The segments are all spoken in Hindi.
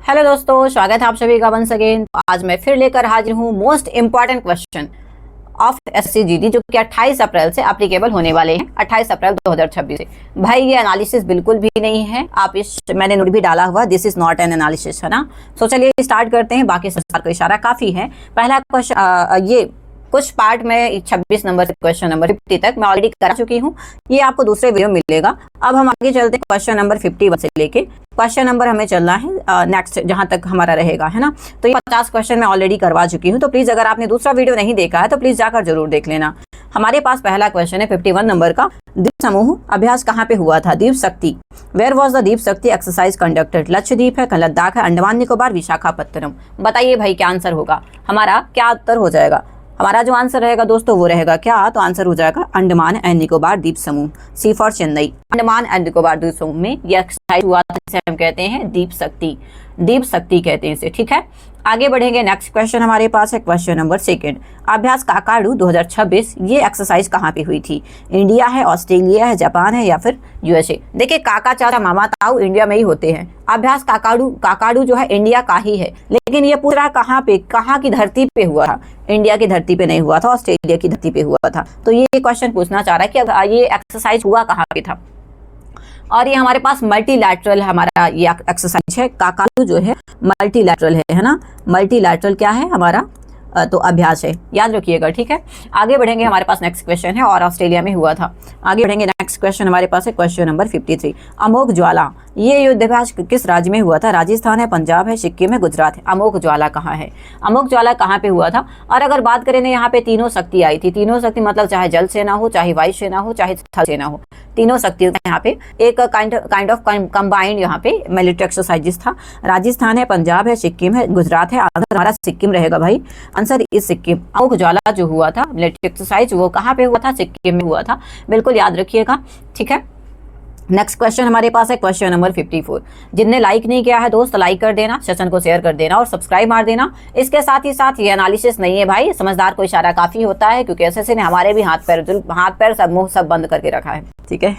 हेलो दोस्तों, स्वागत है आप सभी का वंस अगेन। आज मैं फिर लेकर हाजिर हूँ most important question of SSC GD जो कि 28 अप्रैल से एप्लीकेबल होने वाले हैं, 28 अप्रैल 2026 से। भाई ये एनालिसिस बिल्कुल भी नहीं है, आप इस मैंने नोट भी डाला हुआ, this is not an analysis, है ना। तो चलिए स्टार्ट करते हैं, बाकी संसार को इशारा काफी है। पहला क्वेश्चन, ये कुछ पार्ट में 26 नंबर से क्वेश्चन नंबर 50 तक मैं ऑलरेडी करा चुकी हूँ, ये आपको दूसरे वीडियो में मिलेगा। अब हम आगे चलते हैं क्वेश्चन नंबर 51 से लेके क्वेश्चन नंबर हमें चलना है नेक्स्ट जहां तक हमारा रहेगा, है ना। तो ये 50 क्वेश्चन मैं ऑलरेडी करवा चुकी हूँ, तो प्लीज अगर आपने दूसरा वीडियो नहीं देखा है तो प्लीज जाकर जरूर देख लेना। हमारे पास पहला क्वेश्चन है 51 नंबर का। द्वीप समूह अभ्यास कहाँ पे हुआ था? द्वीप शक्ति। वेयर वॉज द द्वीप शक्ति एक्सरसाइज कंडक्टेड? लक्षद्वीप है, लद्दाख है, अंडमान निकोबार, विशाखापत्तनम। बताइए भाई क्या आंसर होगा हमारा, क्या उत्तर हो जाएगा? हमारा जो आंसर रहेगा दोस्तों वो रहेगा क्या? तो आंसर हो जाएगा अंडमान एंड निकोबार द्वीप समूह, सी फॉर चेन्नई। अंडमान एंड निकोबार द्वीप समूह में यह एक्सरसाइज हुआ था, जिसे हम कहते हैं द्वीप शक्ति, द्वीप शक्ति कहते हैं इसे, ठीक है। आगे बढ़ेंगे, नेक्स्ट क्वेश्चन हमारे पास है क्वेश्चन नंबर 2 अभ्यास काकाडू 2026। ये एक्सरसाइज कहाँ पे हुई थी? इंडिया है, ऑस्ट्रेलिया है, जापान है या फिर यूएसए? देखिए काका चाचा मामा ताऊ इंडिया में ही होते हैं। अभ्यास काकाडू जो है इंडिया का ही है, लेकिन ये पूरा कहाँ पे, कहाँ की धरती पे हुआ था? इंडिया की धरती पे नहीं हुआ था, ऑस्ट्रेलिया की धरती पे हुआ था। तो ये क्वेश्चन पूछना चाह रहा है कि ये एक्सरसाइज हुआ कहाँ पे था। और ये हमारे पास मल्टीलैटरल हमारा ये एक्सरसाइज है, काकाडू जो है मल्टीलैटरल है ना। मल्टीलैटरल क्या है हमारा? तो अभ्यास है, याद रखिएगा, ठीक है। आगे बढ़ेंगे, हमारे पास नेक्स्ट क्वेश्चन है और ऑस्ट्रेलिया में हुआ था। आगे बढ़ेंगे, नेक्स्ट क्वेश्चन हमारे पास है क्वेश्चन नंबर 53 अमोघ ज्वाला। ये युद्धाभ्यास किस राज्य में हुआ था? राजस्थान है, पंजाब है, सिक्किम है, गुजरात है। अमोघ ज्वाला कहाँ है? अमोघ ज्वाला कहाँ पे हुआ था? और अगर बात करें ना, यहाँ पे तीनों शक्ति आई थी। तीनों शक्ति मतलब चाहे जल सेना हो, चाहे वायु सेना हो, चाहे थल सेना हो, तीनों शक्तियों का यहाँ पे एक काइंड ऑफ कंबाइंड यहाँ पे मिलिट्री एक्सरसाइजेस था। राजस्थान है, पंजाब है, सिक्किम है, गुजरात है। आंसर हमारा सिक्किम रहेगा भाई, आंसर इस सिक्किम। अमोघ ज्वाला जो हुआ था मिलिट्री एक्सरसाइज वो कहाँ पे हुआ था? सिक्किम में हुआ था, बिल्कुल याद रखिएगा, ठीक है। नेक्स्ट क्वेश्चन हमारे पास है क्वेश्चन नंबर 54। जिनने लाइक नहीं किया है दोस्त, लाइक कर देना, सेशन को शेयर कर देना और सब्सक्राइब मार देना। इसके साथ ही साथ ये एनालिसिस नहीं है भाई, समझदार को इशारा काफी होता है, क्योंकि एसएससी ने हमारे भी हाथ पैर सब मुंह सब बंद करके रखा है, ठीक है।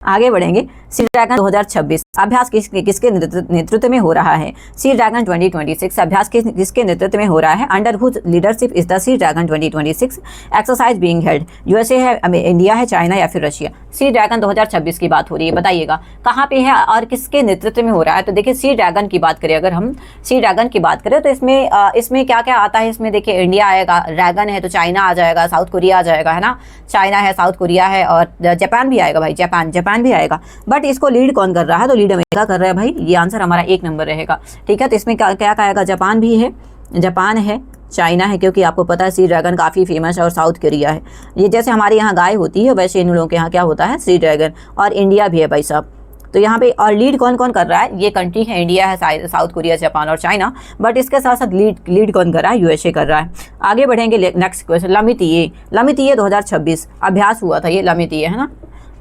आगे बढ़ेंगे, सी ड्रैगन 2026 अभ्यास किसके नेतृत्व में हो रहा है? सी ड्रैगन 2026 अभ्यास किसके नेतृत्व में हो रहा है? Under whose leadership is the sea dragon 2026 exercise being held? USA है, इंडिया है, चाइना या फिर रशिया? सी ड्रैगन 2026 की बात हो रही है, बताइएगा कहाँ पे है और किसके नेतृत्व में हो रहा है? तो देखिए सी ड्रैगन की बात करें, अगर हम सी ड्रैगन की बात करें तो इसमें क्या क्या आता है? इसमें देखिए इंडिया आएगा, ड्रैगन है तो चाइना आ जाएगा, साउथ कोरिया आ जाएगा, है ना। चाइना है, साउथ कोरिया है और जापान भी आएगा भाई, जापान भी आएगा। बट इसको लीड कौन कर रहा है? तो लीड अमेरिका कर रहा है भाई, ये आंसर हमारा 1 नंबर रहेगा, ठीक है। तो इसमें क्या क्या आएगा? जापान भी है, जापान है, चाइना है, क्योंकि आपको पता है सी ड्रैगन काफ़ी फेमस है, और साउथ कोरिया है। ये जैसे हमारे यहाँ गाय होती है वैसे इन लोगों के यहाँ क्या होता है? Sea dragon. और इंडिया भी है भाई साहब। तो यहाँ पे और लीड कौन कौन कर रहा है? ये कंट्री है, इंडिया है, साउथ कोरिया, जापान और चाइना। बट इसके साथ साथ लीड कौन कर रहा है? यूएसए कर रहा है। आगे बढ़ेंगे, नेक्स्ट क्वेश्चन, लमितीये 2026 अभ्यास हुआ था, ये लमितीये है ना।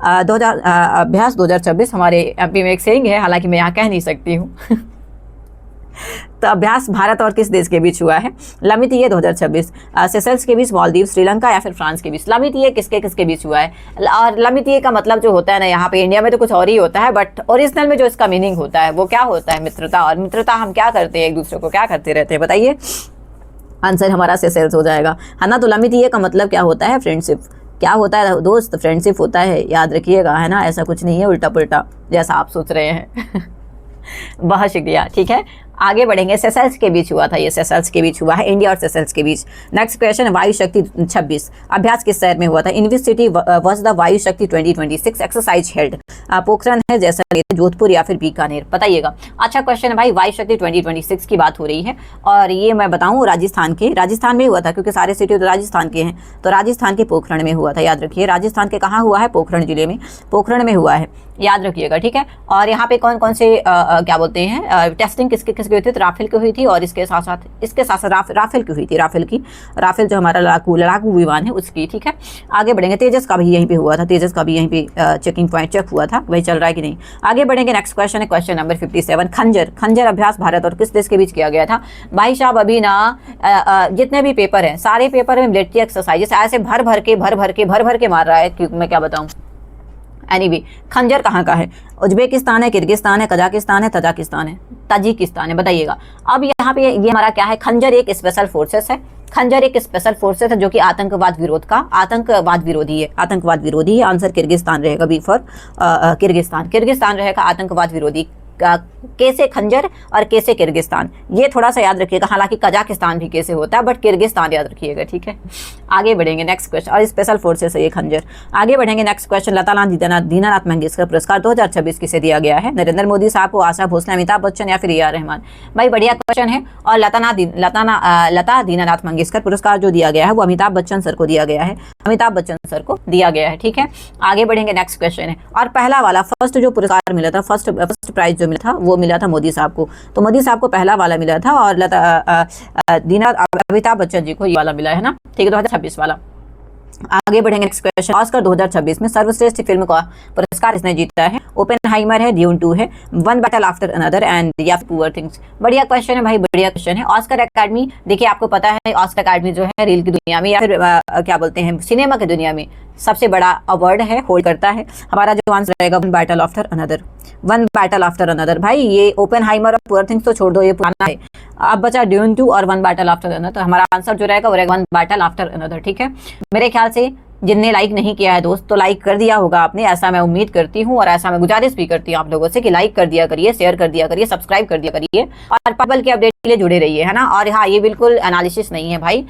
अभ्यास 2026 हमारे एमपी में एक सेइंग है, हालांकि मैं यहाँ कह नहीं सकती हूँ। तो अभ्यास भारत और किस देश के बीच हुआ है? लमितीये 2026 सेशल्स के बीच, मालदीव, श्रीलंका या फिर फ्रांस के बीच? लमितीये किसके बीच हुआ है? और लमितीये का मतलब जो होता है ना, यहाँ पे इंडिया में तो कुछ और ही होता है, बट ओरिजिनल में जो इसका मीनिंग होता है वो क्या होता है? मित्रता। और मित्रता हम क्या करते हैं, एक दूसरे को क्या करते रहते हैं, बताइए। आंसर हमारा सेशल्स हो जाएगा, है ना। तो लमितीये का मतलब क्या होता है? फ्रेंडशिप। क्या होता है दोस्त? फ्रेंडशिप होता है, याद रखिएगा, है ना। ऐसा कुछ नहीं है उल्टा पुल्टा जैसा आप सोच रहे हैं। बहुत शुक्रिया, ठीक है। आगे बढ़ेंगे, सेशल्स के बीच हुआ था, ये सेशल्स के बीच हुआ है, इंडिया और सेशल्स के बीच। नेक्स्ट क्वेश्चन, वायु शक्ति 26 अभ्यास किस शहर में हुआ था? इन विच सिटी वाज द वायु शक्ति 2026 एक्सरसाइज हेल्ड? पोखरण है, जैसलमेर, जोधपुर या फिर बीकानेर? बताइएगा। अच्छा क्वेश्चन है भाई, वायु शक्ति 2026 की बात हो रही है, और ये मैं बताऊं राजस्थान में हुआ था, क्योंकि सारे सिटी तो राजस्थान के हैं। तो राजस्थान के पोखरण में हुआ था, याद रखिए। राजस्थान के कहाँ हुआ है? पोखरण जिले में, पोखरण में हुआ है, याद रखिएगा, ठीक है। और यहाँ पे कौन कौन से क्या बोलते हैं टेस्टिंग किसकी हुई थी? तो राफेल की हुई थी, और इसके साथ साथ राफेल की हुई थी, राफेल जो हमारा लड़ाकू विमान है उसकी, ठीक है। आगे बढ़ेंगे, तेजस का भी यहीं पे हुआ था, तेजस का भी यहीं पे चेकिंग पॉइंट चेक हुआ था, वही चल रहा है कि नहीं। आगे बढ़ेंगे, नेक्स्ट क्वेश्चन है क्वेश्चन नंबर 57 खंजर अभ्यास भारत और किस देश के बीच किया गया था? भाई साहब अभी ना जितने भी पेपर हैं, सारे पेपर में मिलिट्री एक्सरसाइजेस ऐसे भर भर के मार रहा है, मैं क्या बताऊँ। एनीवे खंजर कहाँ का है? उज्बेकिस्तान है, किर्गिस्तान है, कजाकिस्तान है, तजाकिस्तान है, ताजिकिस्तान है, बताइएगा। अब यहाँ पे ये हमारा क्या है? खंजर एक स्पेशल फोर्सेस है। खंजर एक स्पेशल फोर्सेस है जो कि आतंकवाद विरोधी है। आतंकवाद विरोधी है। आंसर किर्गिस्तान रहेगा, बी फॉर किर्गिस्तान रहेगा आतंकवाद विरोधी। कैसे खंजर और कैसे किर्गिस्तान, ये थोड़ा सा याद रखिएगा। हालांकि कजाकिस्तान भी कैसे होता है, बट किर्गिस्तान याद रखिएगा, ठीक है। आगे बढ़ेंगे नेक्स्ट क्वेश्चन, और स्पेशल फोर्सेस है ये खंजर। आगे बढ़ेंगे नेक्स्ट क्वेश्चन। लता दीनानाथ मंगेशकर पुरस्कार 2026 किसे दिया गया है? नरेंद्र मोदी साहब को, आशा भोसले, अमिताभ बच्चन या फिर ए आर रहमान? भाई बढ़िया क्वेश्चन है। और लता दीनानाथ मंगेशकर पुरस्कार जो दिया गया है वो अमिताभ बच्चन सर को दिया गया है। अमिताभ बच्चन सर को दिया गया है, ठीक है। आगे बढ़ेंगे नेक्स्ट क्वेश्चन है। और पहला वाला फर्स्ट जो पुरस्कार मिला था, फर्स्ट प्राइज जो मिला था वो मिला था मोदी साहब को। तो मोदी साहब को पहला वाला मिला था, और अमिताभ बच्चन जी को ये वाला मिला है ना, ठीक है, 2026 वाला। आगे बढ़ेंगे नेक्स्ट क्वेश्चन। ऑस्कर 2026 में सर्वश्रेष्ठ फिल्म का पुरस्कार इसने जीता है? ओपेनहाइमर है, ड्यून 2 है, one battle after another and या पुअर थिंग्स? बढ़िया क्वेश्चन है भाई, बढ़िया क्वेश्चन है। ऑस्कर अकेडमी, देखिए आपको पता है ऑस्कर अकेडमी जो है रील की दुनिया में या फिर क्या बोलते हैं सिनेमा की दुनिया में सबसे बड़ा अवार्ड है, होल्ड करता है। हमारा जो आंसर रहेगा one battle after another. One battle after another. भाई ये ओपेनहाइमर और पुअर थिंग्स तो छोड़ दो, ये पुराना है। अब बचा ड्यून 2 और वन बैटल आफ्टर अनदर। तो हमारा आंसर जो रहेगा वो रहेगा वन बैटल आफ्टर अनदर, ठीक है। मेरे ख्याल से जिनने लाइक नहीं किया है दोस्त, तो लाइक कर दिया होगा आपने, ऐसा मैं उम्मीद करती हूँ, और ऐसा मैं गुजारिश भी करती हूँ आप लोगों से कि लाइक कर दिया करिए, शेयर कर दिया करिए, सब्सक्राइब कर दिया करिए, और पबल के अपडेट के लिए जुड़े रहिए, है ना। और हाँ, ये बिल्कुल एनालिसिस नहीं है भाई,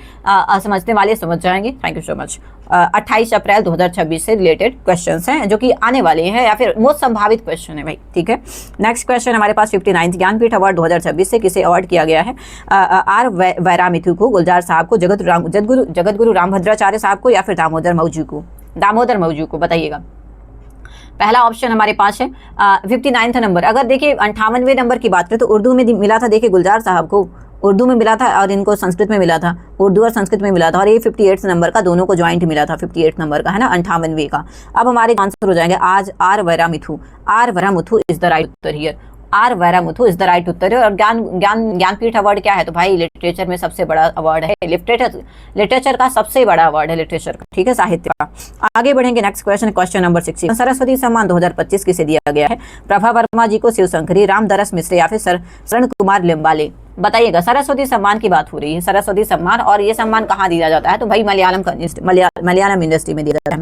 समझने वाले समझ जाएंगे। Thank you so much. 28 अप्रैल 2026 से रिलेटेड क्वेश्चंस हैं जो कि आने वाले हैं, या फिर मोस्ट संभावित क्वेश्चन है भाई, ठीक है। नेक्स्ट क्वेश्चन हमारे पास 59th ज्ञानपीठ अवार्ड 2026 से किसे अवार्ड किया गया है? आर वैरामिथु को, गुलजार साहब को, जगतगुरु रामभद्राचार्य साहब को, या फिर दामोदर मौजू को, बताइएगा। पहला ऑप्शन हमारे पास है 59th नंबर। अगर देखिए 58वें नंबर की बात करें तो उर्दू में मिला था, देखिए गुलजार साहब को उर्दू में मिला था और इनको संस्कृत में मिला था, उर्दू और संस्कृत में मिला था, और ये 58 नंबर का दोनों को ज्वाइंट मिला था, 58 नंबर का, है ना, 58वें का। अब हमारे आंसर हो जाएंगे आज R Vairamuthu is the right उत्तर here. R Vairamuthu is the right उत्तर है। और ज्ञानपीठ अवार्ड क्या है? तो भाई लिटरेचर में सबसे बड़ा अवार्ड है, लिटरेचर का सबसे बड़ा अवार्ड है लिटरेचर का, ठीक है, साहित्य का। आगे बढ़ेंगे नेक्स्ट क्वेश्चन नंबर 60। सरस्वती सम्मान 2025 किसे दिया गया है? प्रभा वर्मा जी को, शिव शंकरी, रामदरस मिश्र, या फिर शरण कुमार लिम्बाले? बताइएगा। सरस्वती सम्मान की बात हो रही है, सरस्वती सम्मान, और ये सम्मान कहाँ दिया जाता है? तो भाई मलयालम इंडस्ट्री में दिया जाता है,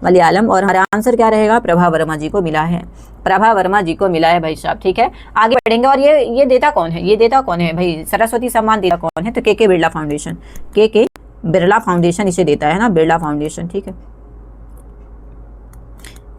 मलयालम। और हमारा आंसर क्या रहेगा? प्रभा वर्मा जी को मिला है, प्रभा वर्मा जी को मिला है भाई साहब, ठीक है। आगे बढ़ेंगे। और ये देता कौन है? ये देता कौन है भाई? सरस्वती सम्मान देता कौन है? तो के बिरला फाउंडेशन, के बिरला फाउंडेशन इसे देता है ना, बिरला फाउंडेशन, ठीक है।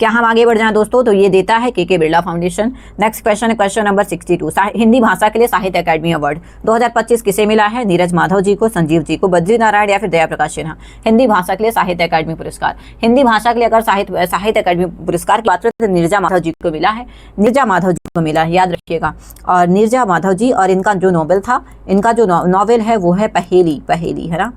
क्या हम आगे बढ़ जाएं दोस्तों? तो ये देता है के बिरला फाउंडेशन। नेक्स्ट क्वेश्चन है क्वेश्चन नंबर 62। हिंदी भाषा के लिए साहित्य अकादमी अवार्ड 2025 किसे मिला है? नीरज माधव जी को, संजीव जी को, बद्री नारायण, या फिर दया प्रकाश सिन्हा? हिंदी भाषा के लिए साहित्य अकादमी पुरस्कार, हिंदी भाषा के लिए अगर साहित्य अकादमी पुरस्कार की बात करें तो नीरजा माधव जी को मिला है, नीरजा माधव जी को मिला है, याद रखिएगा। और नीरजा माधव जी, और इनका जो नॉवेल था, इनका जो नॉवेल है वो है पहेली, है ना,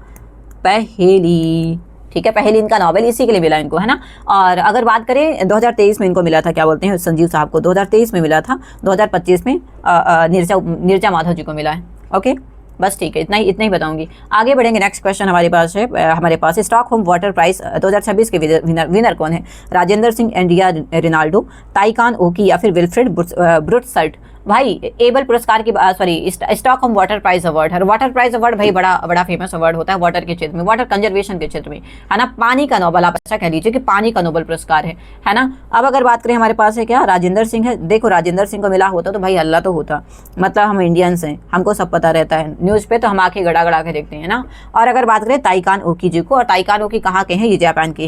पहेली, ठीक है, पहले इनका नॉवेल इसी के लिए मिला इनको, है ना। और अगर बात करें 2023 में इनको मिला था, क्या बोलते हैं, संजीव साहब को 2023 में मिला था, 2025 में नीरजा माधव जी को मिला है। ओके, बस ठीक है, इतना ही बताऊंगी। आगे बढ़ेंगे। नेक्स्ट क्वेश्चन हमारे पास स्टॉकहोम वाटर प्राइज 2026 के विनर कौन है? राजेंद्र सिंह, एंड्रिया रिनाल्डो, ताइकान ओकी, या फिर विल्फ्रेड ब्रुटसल्ट? भाई एबल पुरस्कार की स्टॉकहोम वाटर प्राइज अवार्ड है। वाटर प्राइज अवार्ड भाई बड़ा फेमस अवार्ड होता है वाटर के क्षेत्र में, वाटर कंजर्वेशन के क्षेत्र में, है ना। पानी का नोबल, आप अच्छा कह लीजिए कि पानी का नोबल पुरस्कार है ना। अब अगर बात करें हमारे पास है क्या? राजेंद्र सिंह है। देखो राजेंद्र सिंह को मिला होता तो भाई अल्लाह तो होता, मतलब हम इंडियंस हैं, हमको सब पता रहता है, न्यूज़ पे तो हम आंखें गड़ा के देखते हैं ना। और अगर बात करें ताइकान ओकी जी को, और ताइकान ओकी कहाँ के हैं? ये जापान के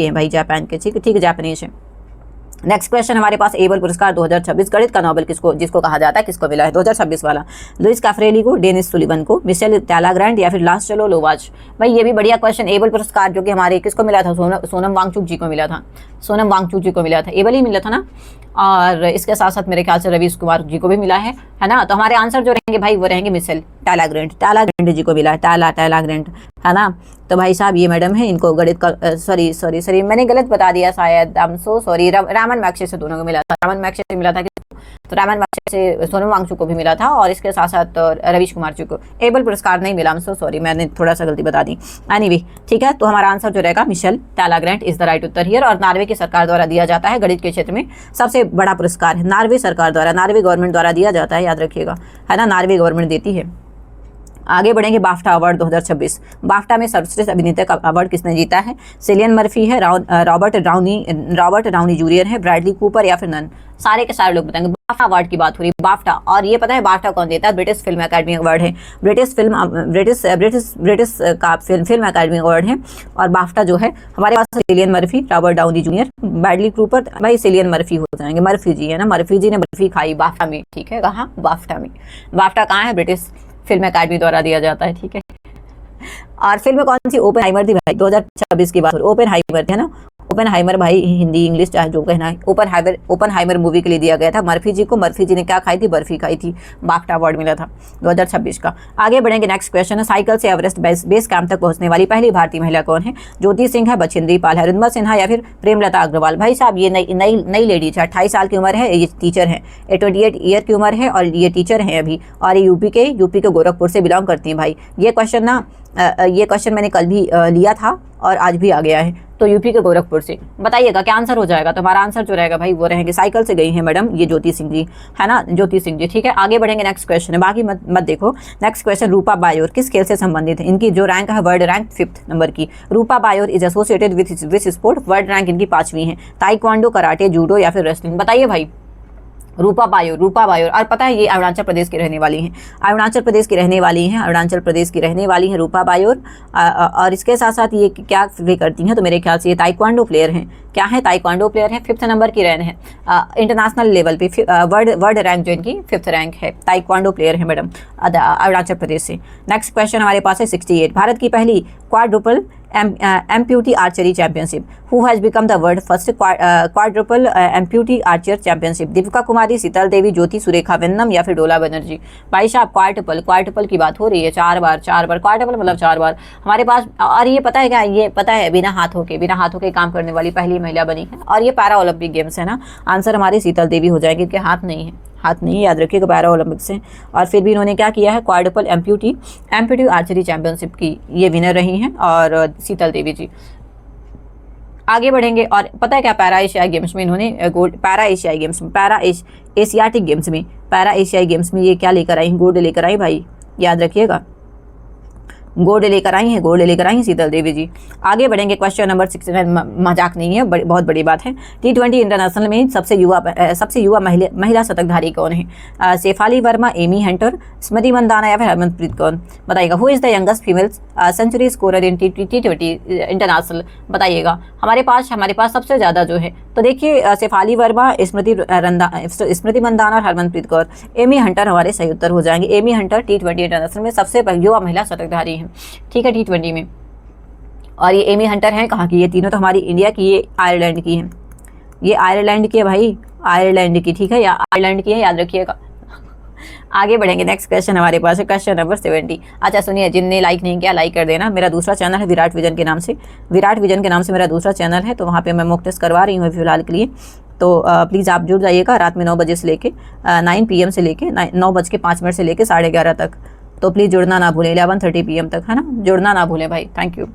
हैं भाई, जापान के, ठीक है, जापानीज है। नेक्स्ट क्वेश्चन हमारे पास एबल पुरस्कार 2026 गणित का नोबेल जिसको कहा जाता है, किसको मिला है 2026 वाला? लुइस कैफ्रेली को, डेनिस सुलिवन को, मिशेल टैलाग्रैंड, या फिर लास्टलो लोवाच? भाई ये भी बढ़िया क्वेश्चन। एबल पुरस्कार जो कि हमारे किसको मिला था? सोनम वांगचुक जी को मिला था, एबल ही मिला था ना। और इसके साथ साथ मेरे ख्याल से रवीश कुमार जी को भी मिला है ना। तो हमारे आंसर जो रहेंगे भाई वो रहेंगे मिशेल टैलाग्रैंड जी को मिला है, टैलाग्रैंड, है ना। तो भाई साहब ये मैडम है, इनको गणित का सॉरी मैंने गलत बता दिया शायद, I am so sorry. Raman मैक्से से दोनों को मिला था, रामन मैक्से से मिला था तो रामायण वाचक से सोनम वांगचुक को भी मिला था और इसके साथ साथ रवीश कुमार जी को एबल पुरस्कार नहीं मिला। सो सॉरी, मैंने थोड़ा सा गलती बता दी। एनीवे, ठीक है, तो हमारा आंसर जो रहेगा Michel Talagrand is the right उत्तर हियर। और नॉर्वे की सरकार द्वारा दिया जाता है गणित के क्षेत्र में सबसे बड़ा पुरस्कार है, नॉर्वे सरकार द्वारा, नॉर्वे गवर्नमेंट द्वारा दिया जाता है, याद रखिएगा, है ना, नॉर्वे गवर्नमेंट देती है। आगे बढ़ेंगे, बाफ्टा अवार्ड 2026। बाफ्टा में सर्वश्रेष्ठ अभिनेता का अवार्ड किसने जीता है? सिलियन मर्फी है, रॉबर्ट डाउनी जूनियर है, ब्रैडली कूपर या फिर नन? सारे के सारे लोग बताएंगे। बाफ्टा अवार्ड की बात हो रही है, बाफ्टा, और ये पता है बाफ्टा कौन देता है? ब्रिटिश फिल्म अकेडमी अवार्ड है, ब्रिटिश का फिल्म अकेडमी अवार्ड है। और बाफ्टा जो है हमारे पास Cillian Murphy, Robert Downey junior, Bradley Cooper, भाई सिलियन मर्फी हो जाएंगे, मर्फी जी है ना, मर्फी जी ने बर्फी खाई बाफ्टा में, ठीक है, कहाँ? बाफ्टा में। बाफ्टा कहाँ है? ब्रिटिश फिल्म अकादमी द्वारा दिया जाता है, ठीक है। और फिल्म कौन सी? ओपेनहाइमर थी भाई, 2026 की बात। ओपेनहाइमर है ना, ओपेनहाइमर भाई, हिंदी इंग्लिश चाहे जो कहना है, ओपेनहाइमर मूवी के लिए दिया गया था मर्फी जी को। मर्फी जी ने क्या खाई थी? बर्फी खाई थी। बाफ्टा अवार्ड मिला था 2026 का। आगे बढ़ेंगे, नेक्स्ट क्वेश्चन है, साइकिल से एवरेस्ट बेस कैंप तक पहुंचने वाली पहली भारतीय महिला कौन है? ज्योति सिंह है, बछेंद्री पाल है, रुद्रमा सिन्हा या फिर प्रेमलता अग्रवाल? भाई साहब ये नई लेडी है, 28 साल की उम्र है, ये टीचर है, 28 ईयर की उम्र है और ये टीचर है अभी, और ये यूपी के गोरखपुर से बिलोंग करती हैं भाई। ये क्वेश्चन मैंने कल भी लिया था और आज भी आ गया है, तो यूपी के गोरखपुर से। बताइएगा क्या आंसर हो जाएगा? तो हमारा आंसर जो रहेगा भाई वो रहेंगे, साइकिल से गई हैं मैडम ये ज्योति सिंह जी, है ना, ज्योति सिंह जी, ठीक है। आगे बढ़ेंगे, नेक्स्ट क्वेश्चन है, बाकी मत देखो। नेक्स्ट क्वेश्चन, रूपा बायोर किस खेल से संबंधित है? इनकी जो रैंक है वर्ल्ड रैंक 5th नंबर की। Rupa Bayor is associated with sport, world rank इनकी 5वीं है। ताइक्वांडो, कराटे, जूडो या फिर रेसलिंग? बताइए भाई। रूपा बायोर, और पता है ये अरुणाचल प्रदेश की रहने वाली हैं, अरुणाचल प्रदेश की रहने वाली हैं रूपा बायोर। और इसके साथ साथ ये क्या भी करती हैं? तो मेरे ख्याल से ये ताइक्वांडो प्लेयर हैं। क्या है? ताइक्वांडो प्लेयर है, 5th नंबर की रैंक है, इंटरनेशनल लेवल पे वर्ल्ड रैंक जो इनकी 5th रैंक है। ताइक्वांडो प्लेयर है मैडम, अरुणाचल प्रदेश से। नेक्स्ट क्वेश्चन हमारे पास है 68, भारत की पहली quadruple amputee archery championship, who has become the world first quadruple amputee archer championship? Deepika Kumari, Sheetal Devi, Jyothi Surekha Vennam या फिर डोला बनर्जी? भाई साहब क्वाड्रुपल की बात हो रही है, 4 बार क्वाड्रुपल मतलब 4 बार हमारे पास। और ये पता है क्या? ये पता है बिना हाथों के काम करने वाली पहली महिला बनी है। और ये पैरा ओलंपिक गेम्स है ना, आंसर हमारी शीतल देवी हो जाएगी, क्योंकि हाथ नहीं है, याद रखिएगा, पैरा ओलंपिक्स से। और फिर भी इन्होंने क्या किया है? क्वाड्रुपल एम्प्यूटी आर्चरी चैंपियनशिप की ये विनर रही हैं, और शीतल देवी जी। आगे बढ़ेंगे, और पता है क्या? पैरा एशियाई गेम्स में इन्होंने एशियाटिक गेम्स में ये क्या लेकर आई? गोल्ड लेकर आई भाई, याद रखिएगा, गोल्ड लेकर आई हैं शीतल देवी जी। आगे बढ़ेंगे, क्वेश्चन नंबर 69, मजाक नहीं है, बहुत बड़ी बात है। T20 इंटरनेशनल में सबसे युवा महिला शतकधारी कौन है? शेफाली वर्मा, एमी हंटर, स्मृति मंदाना या फिर हरमनप्रीत कौर? बताइएगा। Who is the youngest female century scorer in T20 international? बताइएगा। हमारे पास सबसे ज़्यादा जो है, तो देखिए शेफाली वर्मा, स्मृति मंदाना और हरमनप्रीत कौर। एमी हंटर हमारे सही उत्तर हो जाएंगे। एमी हंटर T20 इंटरनेशनल में सबसे युवा महिला शतकधारी हैं, ठीक है, T20 में। और ये एमी हंटर हैं कहाँ की? ये तीनों तो हमारी इंडिया की, ये आयरलैंड की हैं, ये आयरलैंड की है भाई, आयरलैंड की, ठीक है, या आयरलैंड की है, याद रखिएगा। आगे बढ़ेंगे, नेक्स्ट क्वेश्चन हमारे पास है, क्वेश्चन नंबर 70। अच्छा सुनिए, जिनने लाइक नहीं किया लाइक कर देना। मेरा दूसरा चैनल है विराट विजन के नाम से, मेरा दूसरा चैनल है, तो वहाँ पे मैं मॉक टेस्ट करवा रही हूँ फिलहाल के लिए। तो प्लीज़ आप जुड़ जाइएगा रात में 9 बजे से लेके 9 PM से लेके 9:05 से लेके 11:30 तक। तो प्लीज़ जुड़ना ना भूलें, 11:30 PM तक, है ना, जुड़ना ना भूलें भाई, थैंक यू।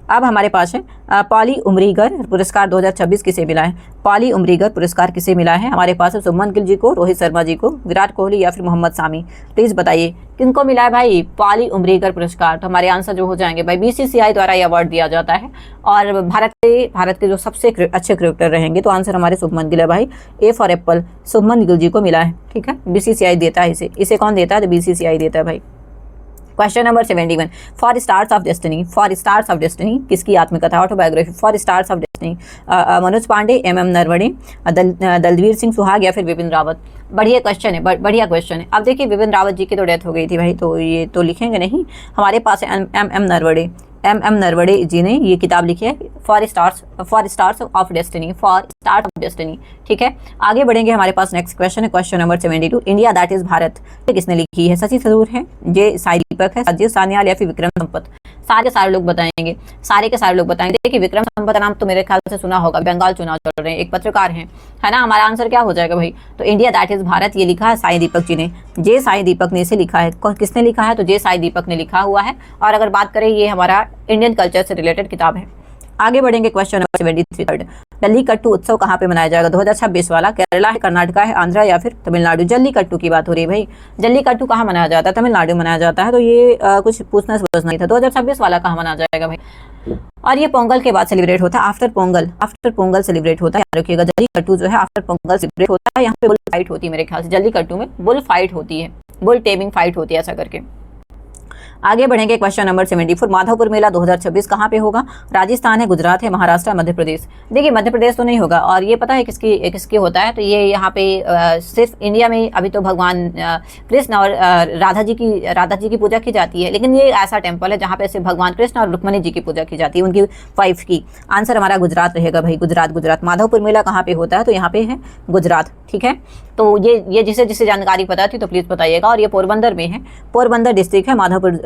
अब हमारे पास है पॉली उमरीगर पुरस्कार 2026 किसे मिला है? पॉली उमरीगर पुरस्कार किसे मिला है? हमारे पास है शुभमन गिल जी को, रोहित शर्मा जी को, विराट कोहली या फिर मोहम्मद सामी? प्लीज़ बताइए किनको मिला है भाई पॉली उमरीगर पुरस्कार? तो हमारे आंसर जो हो जाएंगे भाई, BCCI द्वारा ये अवार्ड दिया जाता है, और भारत के जो सबसे अच्छे क्रिकेटर रहेंगे, तो आंसर हमारे शुभमन गिल है भाई। A for apple, Shubman Gill ji को मिला है, ठीक है, BCCI देता है इसे कौन देता है? तो BCCI देता है भाई। Question number 71, four stars of destiny किसकी आत्मकथा, autobiography? Four stars of destiny Manoj Pande, MM Naravane, Dalbir Singh Suhag या फिर विपिन रावत? बढ़िया क्वेश्चन है, अब देखिए विपिन रावत जी की तो डेथ हो गई थी भाई, तो ये तो लिखेंगे नहीं। हमारे पास है MM नरवणे जी ने ये किताब लिखी है, फॉर स्टार्स ऑफ डेस्टिनी, ठीक है। आगे बढ़ेंगे, हमारे पास नेक्स्ट क्वेश्चन है, question number 72, India that is Bharat किसने लिखी है? शशि थरूर है, जे साई दीपक है, राजीव सान्याल या फिर विक्रम संपत? सारे के सारे लोग बताएंगे, सारे के सारे लोग बताएंगे। देखिए विक्रम संपत नाम तो मेरे ख्याल से सुना होगा, बंगाल चुनाव चल रहे हैं, एक पत्रकार हैं, है ना। हमारा आंसर क्या हो जाएगा भाई, तो इंडिया दैट इज भारत, ये लिखा है साई दीपक जी ने, जे साई दीपक ने इसे लिखा है। किसने लिखा है, तो जे साई दीपक ने लिखा हुआ है। और अगर बात करें, ये हमारा इंडियन कल्चर से रिलेटेड किताब है। आगे बढ़ेंगे, क्वेश्चन नंबर 73 जल्लीकट्टू उत्सव कहाँ पे मनाया जाएगा 2026 वाला, केरला है, कर्नाटका है, आंध्रा या फिर तमिलनाडु। जल्लीकट्टू की बात हो रही है भाई, जल्लीकट्टू कहाँ मनाया जाता है, तमिलनाडु मनाया जाता है। तो ये कुछ पूछना समझना ही था। 2026 वाला कहाँ मनाया जाएगा भाई, और ये पोंगल के बाद सेलिब्रेट होता है, आफ्टर पोंगल सेलिब्रेट होता है। याद रखिएगा जल्लीकट्टू जो है आफ्टर पोंगल सेलिब्रेट होता है। यहाँ पे बुल फाइट होती है, मेरे ख्याल से जल्लीकट्टू में बुल फाइट होती है, बुल टेमिंग फाइट होती है, ऐसा करके। आगे बढ़ेंगे, क्वेश्चन नंबर 74 माधवपुर मेला 2026 कहाँ पे होगा, राजस्थान है, गुजरात है, महाराष्ट्र, मध्य प्रदेश। देखिए मध्य प्रदेश तो नहीं होगा, और ये पता है किसकी होता है, तो ये यहाँ पे सिर्फ इंडिया में अभी तो भगवान कृष्ण और राधा जी की पूजा की जाती है। लेकिन ये ऐसा टेम्पल है जहाँ पे सिर्फ भगवान कृष्ण और रुक्मणी जी की पूजा की जाती है, उनकी वाइफ की। आंसर हमारा गुजरात रहेगा भाई, गुजरात। माधवपुर मेला कहाँ पे होता है, तो यहाँ पे है गुजरात, ठीक है। तो ये जिसे जानकारी पता थी तो प्लीज़ बताइएगा। और ये पोरबंदर में है, पोरबंदर डिस्ट्रिक्ट है,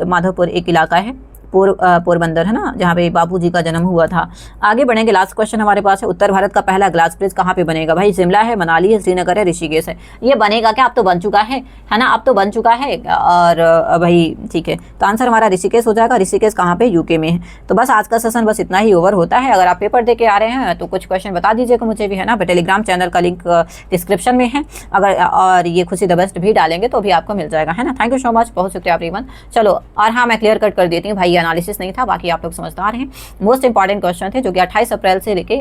माधवपुर एक इलाका है, पोरबंदर है ना, जहाँ पे बापूजी का जन्म हुआ था। आगे बढ़ेंगे, लास्ट क्वेश्चन हमारे पास है, उत्तर भारत का पहला ग्लास ब्रिज कहाँ पे बनेगा भाई, शिमला है, मनाली है, श्रीनगर है, ऋषिकेश है। ये बनेगा क्या, अब तो बन चुका है ना, अब तो बन चुका है। और भाई ठीक है, तो आंसर हमारा ऋषिकेश हो जाएगा। ऋषिकेश कहाँ पे, यूके में है। तो बस आज का सेशन बस इतना ही ओवर होता है। अगर आप पेपर दे के आ रहे हैं तो कुछ क्वेश्चन बता दीजिएगा मुझे भी, है ना। टेलीग्राम चैनल का लिंक डिस्क्रिप्शन में है, अगर और ये खुशी द बेस्ट भी डालेंगे तो भी आपको मिल जाएगा, है ना। थैंक यू सो मच, बहुत शुक्रिया एवरीवन। चलो, और हाँ मैं क्लियर कट कर देती हूँ भाई, एनालिसिस नहीं था, बाकी आप लोग समझदार हैं। मोस्ट इंपॉर्टेंट क्वेश्चन थे जो कि 28 अप्रैल से लेके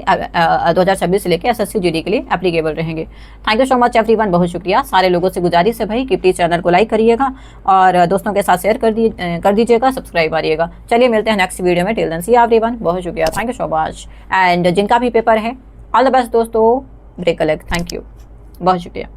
2026 से लेके एसएससी जीडी के लिए एप्लीकेबल रहेंगे। Thank you so much everyone, बहुत शुक्रिया। सारे लोगों से गुजारिश है भाई कि प्लीज चैनल को लाइक करिएगा और दोस्तों के साथ शेयर कर दीजिएगा, सब्सक्राइब करिएगा। चलिए मिलते हैं नेक्स्ट वीडियो में, टिल देन सी एवरीवन, बहुत शुक्रिया, thank you so much. And जिनका भी पेपर है, ऑल द बेस्ट दोस्तों, break a leg, thank you, बहुत शुक्रिया।